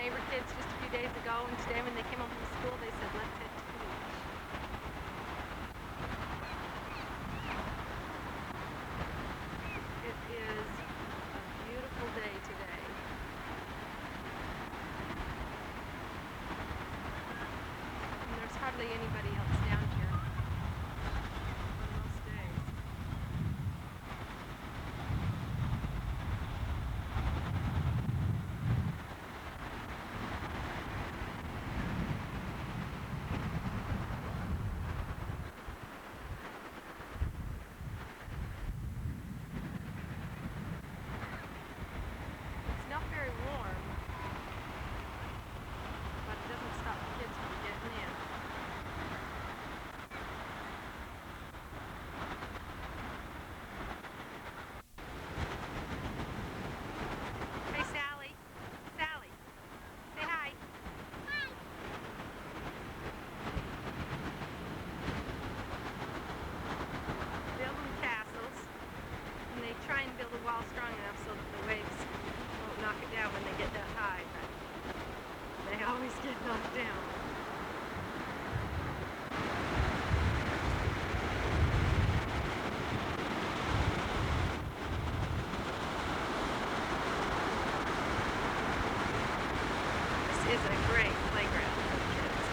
neighbor kids just a few days ago, and today when they came home from school, they said, let's head to the beach. It is a beautiful day today. And there's hardly anybody else down here on most days. It's not very warm, but it doesn't stop the kids from getting in. Hey, Sally. Sally, say hi. Building castles, and they try and build a wall strong enough so that the waves won't knock it down when they get that high, but they always get knocked down. This is a great playground for the kids.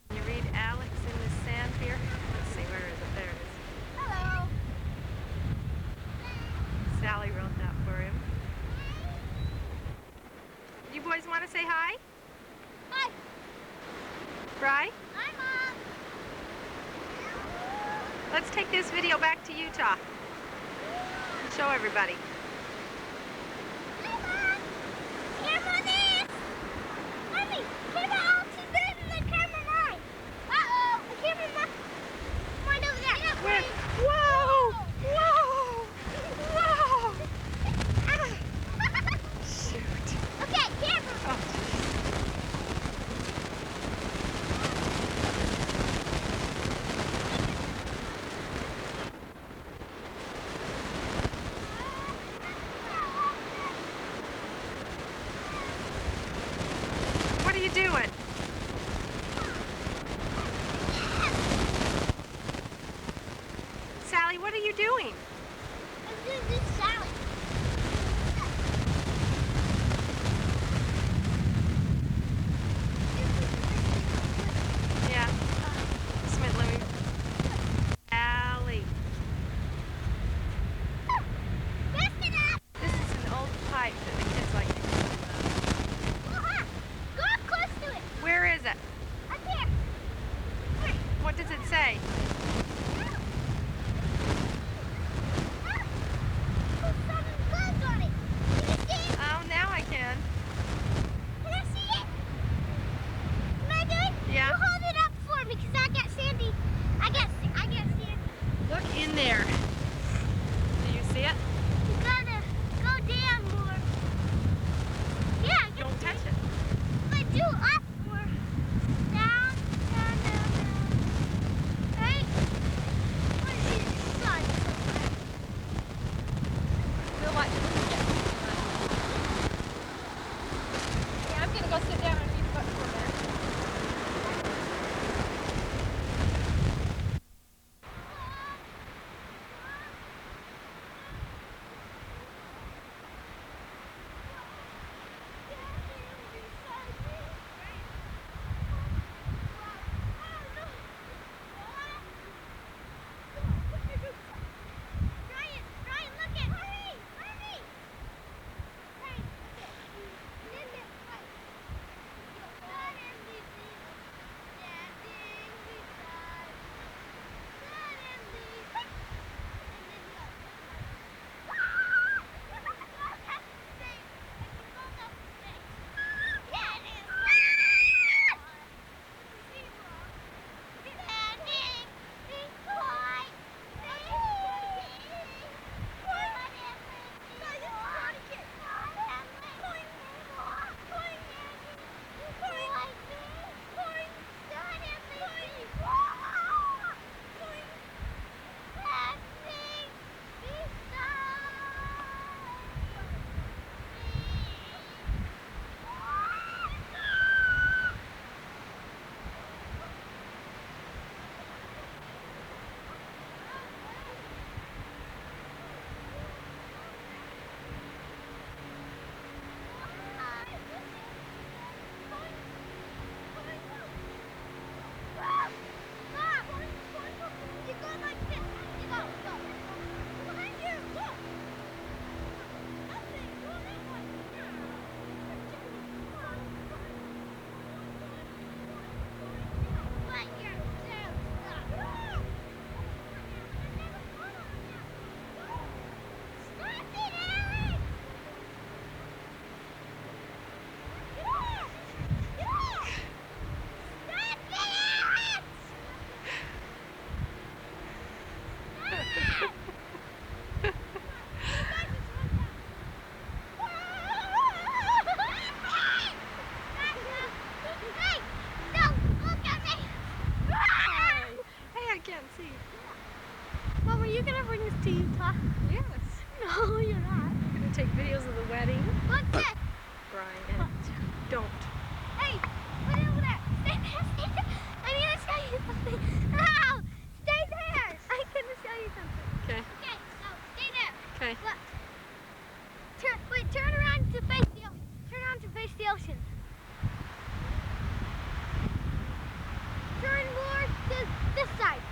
Can you read Alex in the sand here? Let's see, where is it? There it is. Hello. Sally wrote that for him. You boys want to say hi? Hi. Bri? Hi, Mom. Let's take this video back to Utah and show everybody. Hi, Mom. Camera this. Mommy, camera all too big and the camera mine. Uh-oh, the camera mine over there. Where? Whoa! Whoa! Whoa! Shoot. Okay, camera. Oh, geez. take videos of the wedding. What's this? Brian, don't. Hey, wait over there. Stay there, stay there. I need to show you something. Ow! Stay there. I'm gonna show you something. Okay. Okay, so stay there. Okay. Look. Turn around to face the ocean. Turn around to face the ocean. Turn more to this side.